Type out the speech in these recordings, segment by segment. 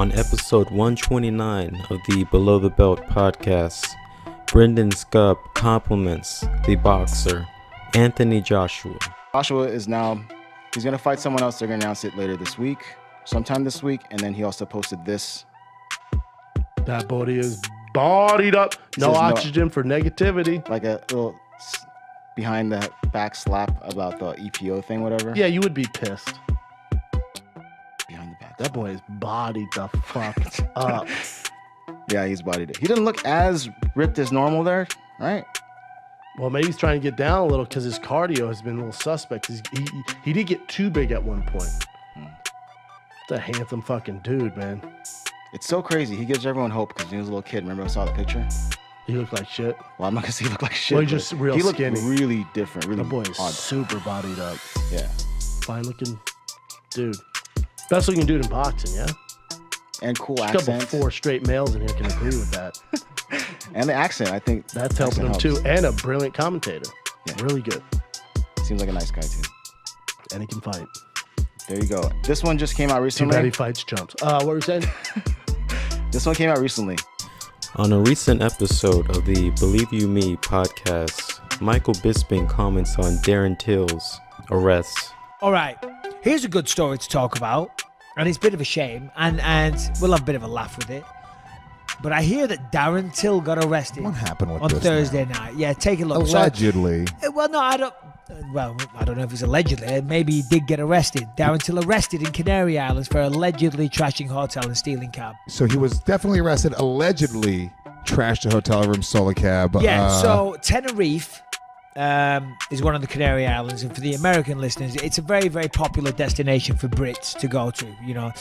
On episode 129 of the Below the Belt podcast, Brendan Schaub compliments the boxer Anthony Joshua. Joshua is now, he's going to fight someone else. They're going to announce it later this week, sometime this week. And then he also posted this. That body is bodied up. No oxygen for negativity. Like a little behind the back slap about the EPO thing, whatever. Yeah, you would be pissed. Behind the back. That boy is bodied the fuck up. Yeah, he's bodied it. He didn't look as ripped as normal there, right? Well, maybe he's trying to get down a little because his cardio has been a little suspect. He did get too big at one point. It's a handsome fucking dude, man. It's so crazy. He gives everyone hope because he was a little kid. Remember I saw the picture? He looked like shit. Well, I'm not going to say he looked like shit. Well, he's just real skinny. He looked really different. Really that boy is odd. super bodied up. Yeah. Fine looking dude. Best looking dude in boxing, yeah? And cool Just accent. a couple 4 straight males in here can agree with that. And the accent, I think. That's helping him too. And a brilliant commentator. Yeah. Really good. Seems like a nice guy too. And he can fight. There you go. This one just came out recently. Too bad he fights chumps. What were you saying? This one came out recently. On a recent episode of the Believe You Me podcast, Michael Bisping comments on Darren Till's arrest. All right, here's a good story to talk about, and it's a bit of a shame, and we'll have a bit of a laugh with it. But I hear that Darren Till got arrested. What happened with on this Thursday now? night? Yeah, take a look. Allegedly. Well, no, I don't. Well, I don't know if it's allegedly. Maybe he did get arrested. Darren Till arrested in Canary Islands for allegedly trashing hotel and stealing cab. So he was definitely arrested, allegedly trashed a hotel room, stole a cab. Yeah, so Tenerife is one of the Canary Islands, and for the American listeners, it's a very, very popular destination for Brits to go to, you know.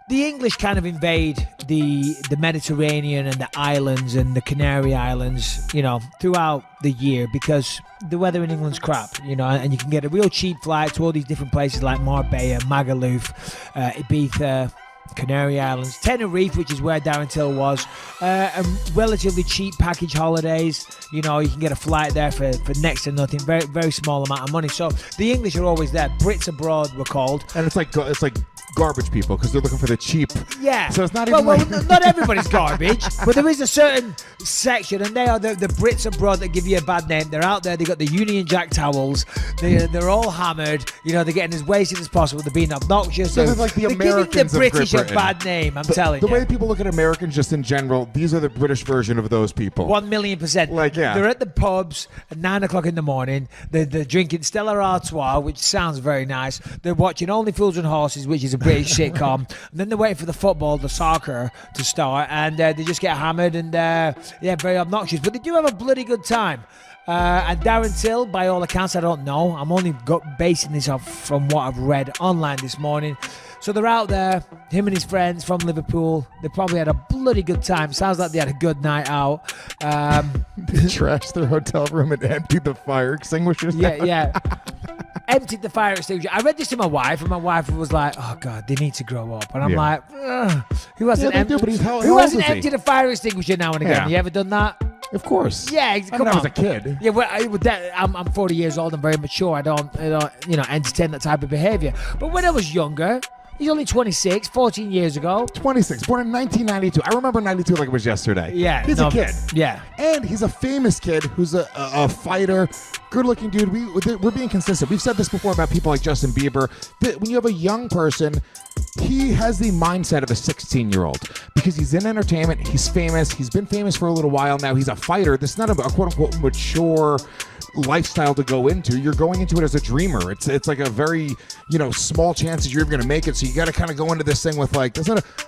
The English kind of invade the Mediterranean and the islands and the Canary Islands, you know, throughout the year because the weather in England's crap, you know, and you can get a real cheap flight to all these different places like Marbella, Magaluf, Ibiza, Canary Islands, Tenerife, which is where Darren Till was, a relatively cheap package holidays. You know, you can get a flight there for next to nothing, very, very small amount of money. So the English are always there. Brits abroad, we're called. And it's like garbage people because they're looking for the cheap. Yeah. So it's not even like... not everybody's garbage, but there is a certain section, and they are the Brits abroad that give you a bad name. They're out there. They got the Union Jack towels. They're all hammered. You know, they're getting as wasted as possible. They're being obnoxious. So they're like the Americans giving the British of a Great Britain. bad name. I'm telling the you. way that people look at Americans just in general, these are the British version of those people. 1,000,000%. Like, yeah. They're at the pubs at 9 o'clock in the morning. They're drinking Stella Artois, which sounds very nice. They're watching Only Fools and Horses, which is a British sitcom. And then they're waiting for the football, the soccer to start. And they just get hammered and, very obnoxious. But they do have a bloody good time. And Darren Till, by all accounts, I don't know. I'm only basing this off from what I've read online this morning. So they're out there, him and his friends from Liverpool. They probably had a bloody good time. Sounds like they had a good night out. They trashed their hotel room and emptied the fire extinguishers. Yeah. Emptied the fire extinguisher. I read this to my wife, and my wife was like, "Oh God, they need to grow up." And I'm like, "Who hasn't emptied a fire extinguisher now and again? Yeah. You ever done that?" Of course. Yeah, come on. I was a kid. Yeah, well, I'm 40 years old. I'm very mature. I don't entertain that type of behavior. But when I was younger, he's only 26, 14 years ago. 26, born in 1992. I remember 92 like it was yesterday. Yeah. He's a kid. Yeah. And he's a famous kid who's a fighter, good-looking dude. We're being consistent. We've said this before about people like Justin Bieber. When you have a young person, he has the mindset of a 16-year-old because he's in entertainment. He's famous. He's been famous for a little while now. He's a fighter. This is not a quote-unquote mature lifestyle to go into. You're going into it as a dreamer. It's like a very, small chances you're even going to make it. So you got to kind of go into this thing with like,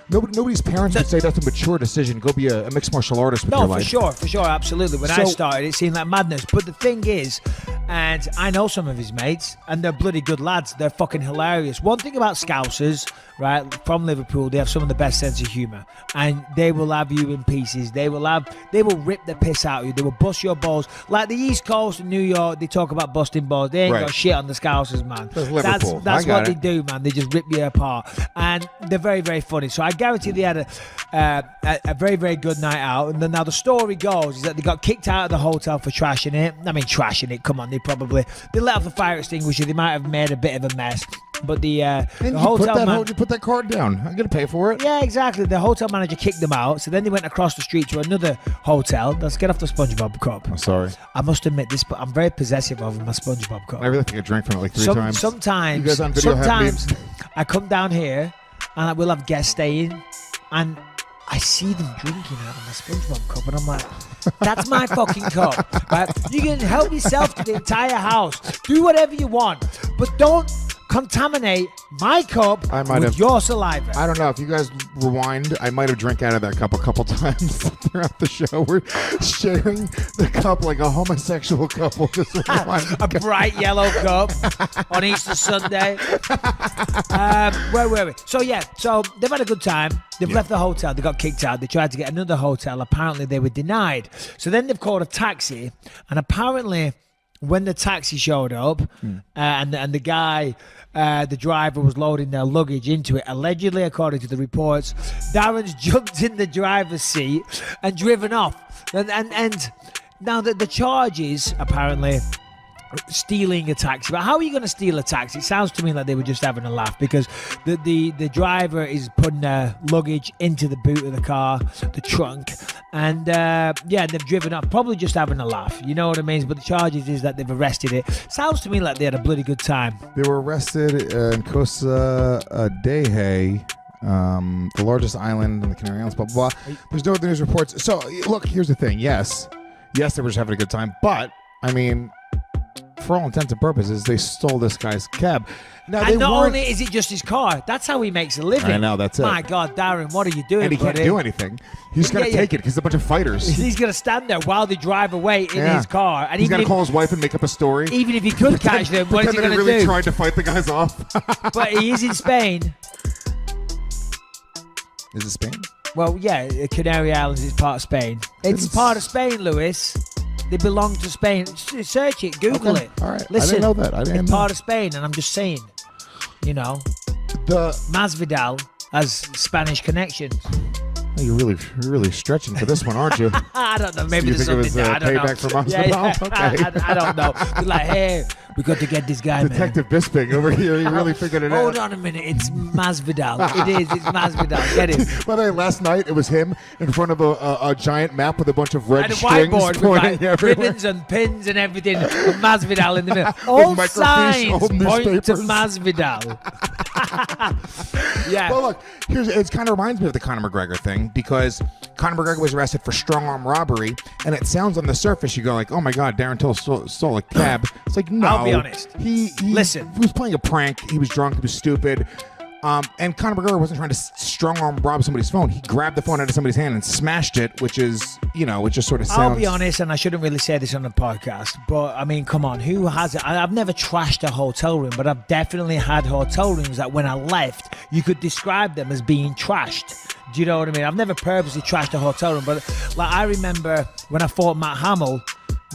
nobody's parents would say that's a mature decision. Go be a mixed martial artist with your life. For sure, absolutely. When I started, it seemed like madness. But the thing is, and I know some of his mates, and they're bloody good lads. They're fucking hilarious. One thing about Scousers, right, from Liverpool, they have some of the best sense of humour, and they will have you in pieces. They will rip the piss out of you. They will bust your balls. Like the East Coast in New York, they talk about busting balls. They ain't got shit on the Scousers, man. That's what they do, man. They just rip you apart, and they're very, very funny. So I guarantee they had a very, very good night out. And then now the story goes is that they got kicked out of the hotel for trashing it. I mean, trashing it. Come on, they let off the fire extinguisher. They might have made a bit of a mess. But the And you hotel you put that card down. I'm gonna pay for it. Yeah, exactly. The hotel manager kicked them out, so then they went across the street to another hotel. Let's get off the SpongeBob cup. I'm sorry. I must admit, I'm very possessive over my SpongeBob cup. I really think I drank from it like three times. Sometimes, You guys on video have sometimes memes? I come down here and I will have guests staying, and I see them drinking out of my SpongeBob cup, and I'm like, that's my fucking cup. Right? You can help yourself to the entire house. Do whatever you want, but don't contaminate my cup with your saliva. I don't know. If you guys rewind, I might have drank out of that cup a couple times throughout the show. We're sharing the cup like a homosexual couple. Just a bright yellow cup on Easter Sunday. Where were we? So they've had a good time. They've left the hotel. They got kicked out. They tried to get another hotel. Apparently they were denied. So then they've called a taxi, and apparently when the taxi showed up and the guy, the driver was loading their luggage into it, allegedly, according to the reports, Darren's jumped in the driver's seat and driven off. And now the charges, apparently, stealing a taxi. But how are you going to steal a taxi? It sounds to me like they were just having a laugh, because the driver is putting their luggage into the boot of the car, the trunk, and they've driven up, probably just having a laugh. You know what I mean? But the charges is that they've arrested it. Sounds to me like they had a bloody good time. They were arrested in Costa Deje, the largest island in the Canary Islands, blah, blah, blah. There's no news reports. So, look, here's the thing. Yes, they were just having a good time. But, I mean, for all intents and purposes, they stole this guy's cab. Now, and not only is it just his car, that's how he makes a living. I know, that's it. My God, Darren, what are you doing, And he can't do anything. He's got to take it because he's a bunch of fighters. He's going to stand there while they drive away in his car. And he's going to call his wife and make up a story. Even if he could catch them, what is he going to do? Really tried to fight the guys off. But he is in Spain. Is it Spain? Well, yeah, Canary Islands is part of Spain. It's part of Spain, Lewis. They belong to Spain. Search it. Google it. All right. Listen, I didn't know that. It's part of Spain, and I'm just saying, Masvidal has Spanish connections. You're really stretching for this one, aren't you? I don't know. Maybe you there's think something it was there. I don't payback know. for Masvidal? Okay. I don't know. Be like, hey, we got to get this guy, Detective Bisping over here. He really figured it out. Hold on a minute. It's Masvidal. It is. It's Masvidal. Get it. By the way, last night it was him in front of a giant map with a bunch of red and a strings whiteboard pointing with everywhere. ribbons and pins and everything. With Masvidal in the middle. All signs old point newspapers. to Masvidal. Yeah. Well, look, it kind of reminds me of the Conor McGregor thing, because Conor McGregor was arrested for strong arm robbery, and it sounds on the surface, you go like, oh my God, Darren Till stole a cab. It's like, no. I'll be honest. Listen. He was playing a prank. He was drunk. He was stupid. And Conor McGregor wasn't trying to strong arm rob somebody's phone. He grabbed the phone out of somebody's hand and smashed it, which is, it just sort of sounds... I'll be honest, and I shouldn't really say this on the podcast, but I mean, come on, who has it? I've never trashed a hotel room, but I've definitely had hotel rooms that when I left, you could describe them as being trashed. Do you know what I mean? I've never purposely trashed a hotel room, but like I remember when I fought Matt Hamill,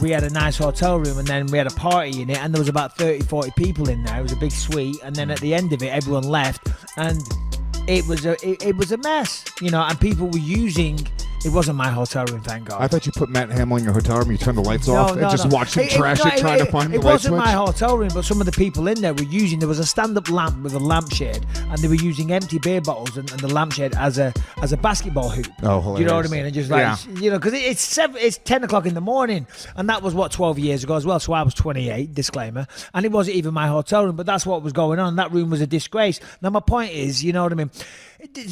we had a nice hotel room, and then we had a party in it, and there was about 30, 40 people in there. It was a big suite, and then at the end of it, everyone left, and it was a mess, and people were using... It wasn't my hotel room, thank God. I thought you put Matt Hamill in your hotel room, you turned the lights off, and just watched him trash it, trying to find the light switch. It wasn't my hotel room, but some of the people in there were using... There was a stand-up lamp with a lampshade, and they were using empty beer bottles and the lampshade as a basketball hoop. Oh, hilarious. You know what I mean? And just because it's 10 o'clock in the morning, and that was, 12 years ago as well, so I was 28, disclaimer, and it wasn't even my hotel room, but that's what was going on. That room was a disgrace. Now, my point is, you know what I mean?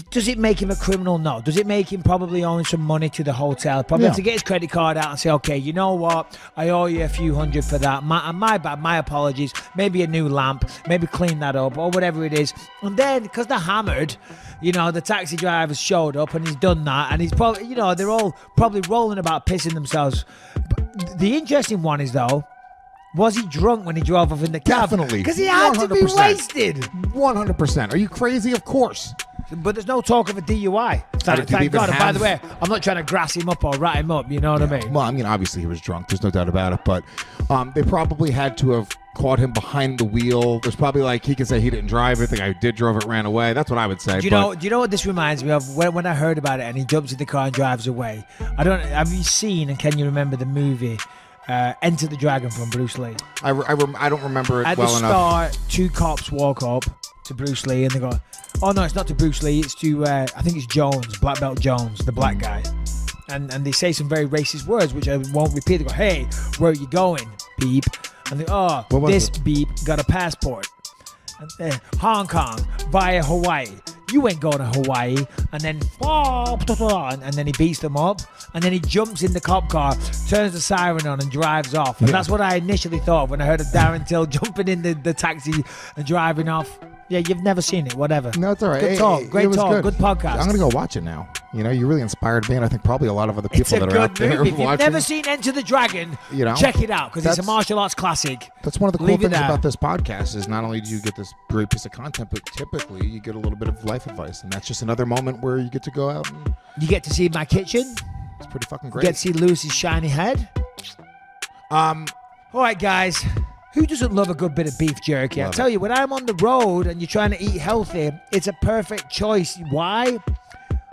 Does it make him a criminal? No. Does it make him probably owing some money to the hotel? Probably have to get his credit card out and say, okay, you know what? I owe you a few hundred for that. My bad, my apologies. Maybe a new lamp. Maybe clean that up or whatever it is. And then, because they're hammered, the taxi driver showed up and he's done that. And he's probably, they're all probably rolling about pissing themselves. But the interesting one is, though, was he drunk when he drove off in the cab? Definitely. Because he had 100%. To be wasted. 100%. Are you crazy? Of course. But there's no talk of a DUI. Thank God. And by the way, I'm not trying to grass him up or rat him up. You know what I mean? Well, I mean, obviously he was drunk. There's no doubt about it. But they probably had to have caught him behind the wheel. There's probably he can say he didn't drive it. The guy who did drove it ran away. That's what I would say. Do you know what this reminds me of? When I heard about it and he jumps in the car and drives away. Have you seen and can you remember the movie Enter the Dragon from Bruce Lee. I don't remember it At well the enough. start, two cops walk up to Bruce Lee and they go, oh no, it's not to Bruce Lee, it's to, I think it's Jones, Black Belt Jones, the black guy. And they say some very racist words, which I won't repeat. They go, hey, where are you going, beep? And they go, oh, this beep got a passport. And, Hong Kong via Hawaii. You ain't going to Hawaii. And then, and then he beats them up. And then he jumps in the cop car, turns the siren on and drives off. And that's what I initially thought when I heard of Darren Till jumping in the taxi and driving off. Yeah, you've never seen it, whatever. No, it's all right. Good talk, great talk, good podcast. I'm going to go watch it now. You know, you really inspired me, and I think probably a lot of other people that are out there movie. If you've watching. never seen Enter the Dragon, you know, check it out, because it's a martial arts classic. That's one of the cool things about this podcast is not only do you get this great piece of content, but typically you get a little bit of life advice, and that's just another moment where you get to go out and... You get to see my kitchen. It's pretty fucking great. You get to see Lewis's shiny head. All right, guys. Who doesn't love a good bit of beef jerky? I tell you, when I'm on the road and you're trying to eat healthy, it's a perfect choice. Why?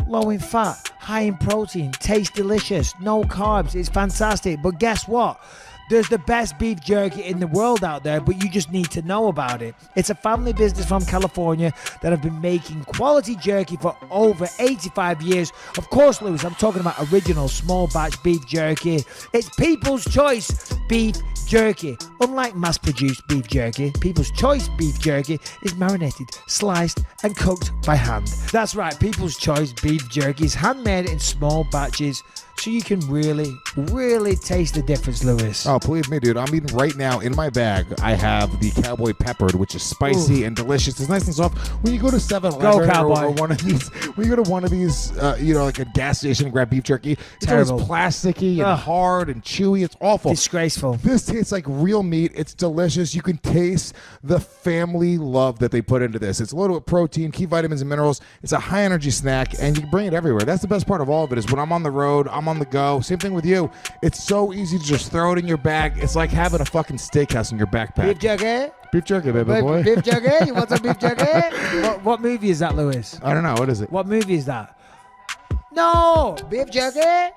Low in fat, high in protein, tastes delicious, no carbs. It's fantastic. But guess what? There's the best beef jerky in the world out there, but you just need to know about it. It's a family business from California that have been making quality jerky for over 85 years. Of course, Lewis, I'm talking about original small batch beef jerky. It's People's Choice beef jerky. Unlike mass-produced beef jerky, People's Choice beef jerky is marinated, sliced, and cooked by hand. That's right, People's Choice beef jerky is handmade in small batches, so you can really, really taste the difference, Lewis. Oh, believe me, dude. I'm eating right now in my bag. I have the Cowboy Peppered, which is spicy and delicious. It's nice and soft. When you go to 7-Eleven or one of these, when you go to one of these, like a gas station and grab beef jerky, it's always plasticky and hard and chewy. It's awful. Disgraceful. This tastes like real meat. It's delicious. You can taste the family love that they put into this. It's loaded with protein, key vitamins, and minerals. It's a high energy snack, and you can bring it everywhere. That's the best part of all of it is when I'm on the road, I'm on the go. Same thing with you. It's so easy to just throw it in your bag. It's like having a fucking steakhouse in your backpack. Beef jerky? Beef jerky, baby boy. Beef jerky? You want some beef jerky? What movie is that, Lewis? I don't know. What is it? What movie is that? No! Beef jerky?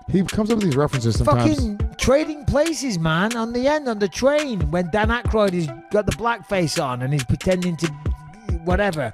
He comes up with these references sometimes. Fucking Trading Places, man. On the end, on the train, when Dan Aykroyd has got the blackface on and he's pretending to whatever.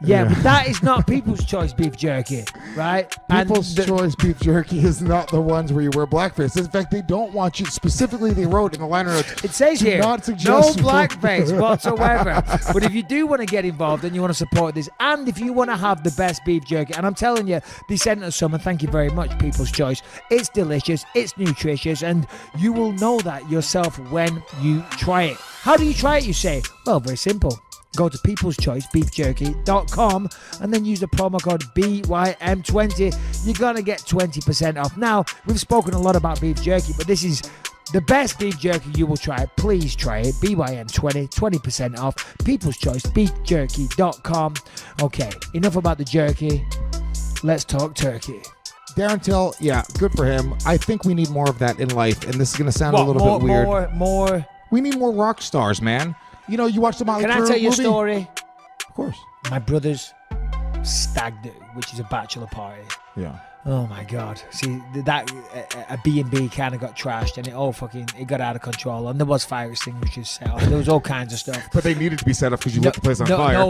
Yeah, but that is not People's Choice beef jerky, right? People's Choice beef jerky is not the ones where you wear blackface. In fact, they don't want you. Specifically, they wrote in the liner notes. It says here, no blackface whatsoever. But if you do want to get involved and you want to support this, and if you want to have the best beef jerky, and I'm telling you, they sent us some, and thank you very much, People's Choice. It's delicious, it's nutritious, and you will know that yourself when you try it. How do you try it, you say? Well, very simple. Go to peopleschoicebeefjerky.com and then use the promo code BYM20. You're going to get 20% off. Now, we've spoken a lot about beef jerky, but this is the best beef jerky you will try. Please try it. BYM20, 20% off. peopleschoicebeefjerky.com. Okay, enough about the jerky. Let's talk turkey. Darren Till, yeah, good for him. I think we need more of that in life, and this is going to sound a little bit weird. More. We need more rock stars, man. You know, you watch the Motley Crue movie? Can I tell you a story? Of course. My brother's stag do, which is a bachelor party. Yeah. Oh my God! See that a B&B kind of got trashed, and it got out of control. And there was fire extinguishers set off. There was all kinds of stuff. But they needed to be set up because you lit the place on fire.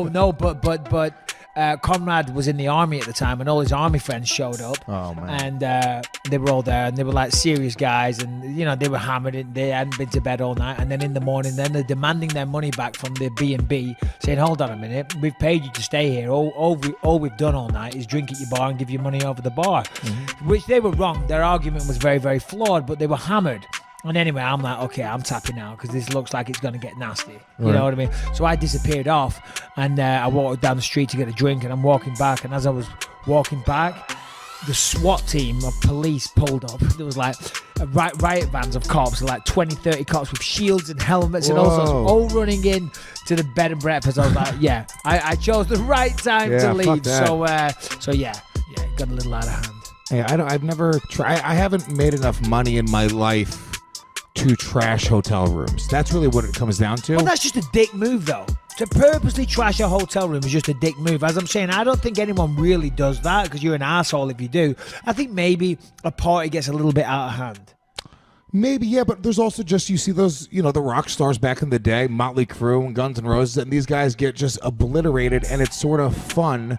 But Conrad was in the army at the time, and all his army friends showed up. Oh man! And they were all there, and they were like serious guys, and they were hammered. They hadn't been to bed all night, and then in the morning, then they're demanding their money back from the B&B, saying, "Hold on a minute, we've paid you to stay here. All we've done all night is drink at your bar and give you money over the bar." Mm-hmm. Which they were wrong. Their argument was very, very flawed, but they were hammered. And anyway, I'm like, okay, I'm tapping out because this looks like it's going to get nasty. You know what I mean? So I disappeared off, and I walked down the street to get a drink, and I'm walking back. And as I was walking back, the SWAT team of police pulled up. There was like riot vans of cops, like 20, 30 cops with shields and helmets and all sorts, all running in to the bed and breakfast. I was like, yeah, I chose the right time to leave. So yeah, it got a little out of hand. Hey, I've never tried. I haven't made enough money in my life to trash hotel rooms. That's really what it comes down to. Well, that's just a dick move, though. To purposely trash a hotel room is just a dick move. As I'm saying, I don't think anyone really does that because you're an asshole if you do. I think maybe a party gets a little bit out of hand. Maybe, yeah, but there's also just, you see those, the rock stars back in the day, Motley Crue and Guns N' Roses, and these guys get just obliterated, and it's sort of fun.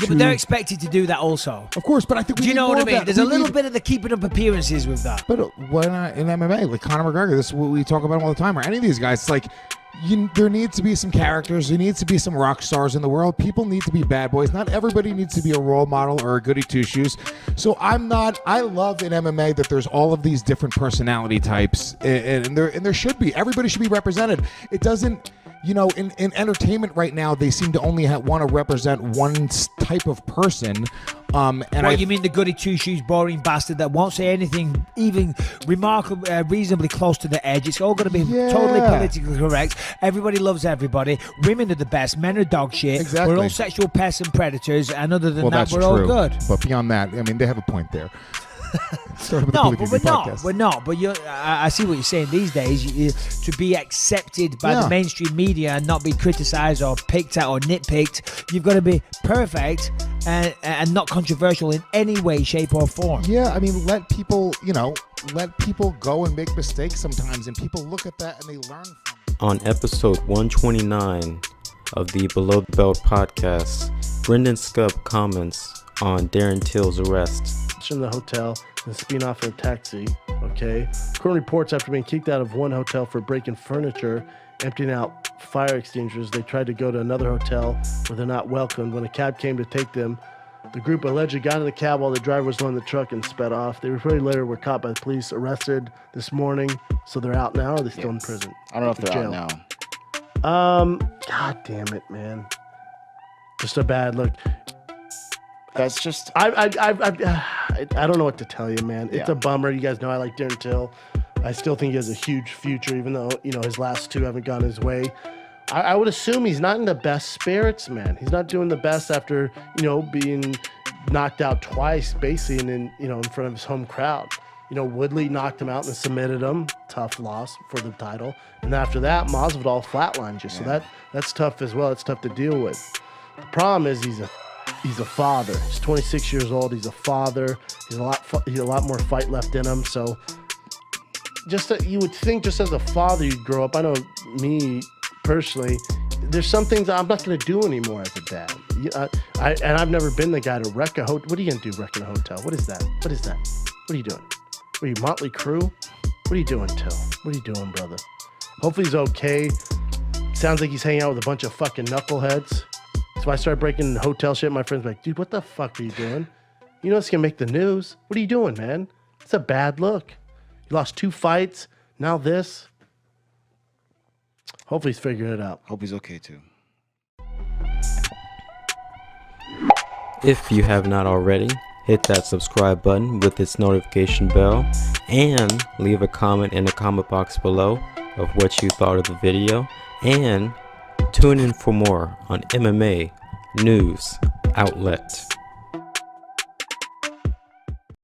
Yeah, but they're expected to do that also. Of course, but I think we Do you need know more what I of mean? that. There's a little bit of the keeping up appearances with that. But why not in MMA? Like Conor McGregor, this is what we talk about all the time, or any of these guys. It's like, there needs to be some characters. There needs to be some rock stars in the world. People need to be bad boys. Not everybody needs to be a role model or a goody two-shoes. So I love in MMA that there's all of these different personality types, and there should be. Everybody should be represented. It doesn't... in entertainment right now, they seem to only want to represent one type of person. You mean the goody two-shoes, boring bastard that won't say anything even reasonably close to the edge? It's all going to be totally politically correct. Everybody loves everybody. Women are the best. Men are dog shit. Exactly. We're all sexual pests and predators. And other than that, that's we're true. all good. But beyond that, I mean, they have a point there. No, but we're not. But I see what you're saying. These days, to be accepted by the mainstream media and not be criticised or picked at or nitpicked, you've got to be perfect and not controversial in any way, shape, or form. Yeah, I mean, let people go and make mistakes sometimes, and people look at that and they learn from it. On episode 129 of the Below the Belt podcast, Brendan Schaub comments on Darren Till's arrest. In the hotel and spin off in a taxi. Okay. Current reports, after being kicked out of one hotel for breaking furniture, emptying out fire extinguishers, they tried to go to another hotel where they're not welcomed. When a cab came to take them, the group allegedly got in the cab while the driver was loading the truck and sped off. They reportedly later were caught by the police, arrested this morning. So they're out now, or are they still in prison? I don't know if they're out now. God damn it, man. Just a bad look. That's just... I don't know what to tell you, man. It's a bummer. You guys know I like Darren Till. I still think he has a huge future, even though, his last two haven't gone his way. I would assume he's not in the best spirits, man. He's not doing the best after, being knocked out twice, basically, in front of his home crowd. Woodley knocked him out and submitted him. Tough loss for the title. And after that, Masvidal flatlined you. So that's tough as well. It's tough to deal with. The problem is he's a father. He's 26 years old. He's a father. He's a lot more fight left in him. So, you would think, just as a father, you'd grow up. I know me personally. There's some things I'm not going to do anymore as a dad. And I've never been the guy to wreck a hotel. What are you going to do, wrecking a hotel? What is that? What are you doing? What are you, Motley Crue? What are you doing, Till? What are you doing, brother? Hopefully he's okay. Sounds like he's hanging out with a bunch of fucking knuckleheads. So I started breaking hotel shit. My friends were like, dude, what the fuck are you doing? It's going to make the news. What are you doing, man? It's a bad look. You lost 2 fights. Now this. Hopefully he's figuring it out. Hope he's okay, too. If you have not already, hit that subscribe button with its notification bell and leave a comment in the comment box below of what you thought of the video, and tune in for more on MMA News Outlet.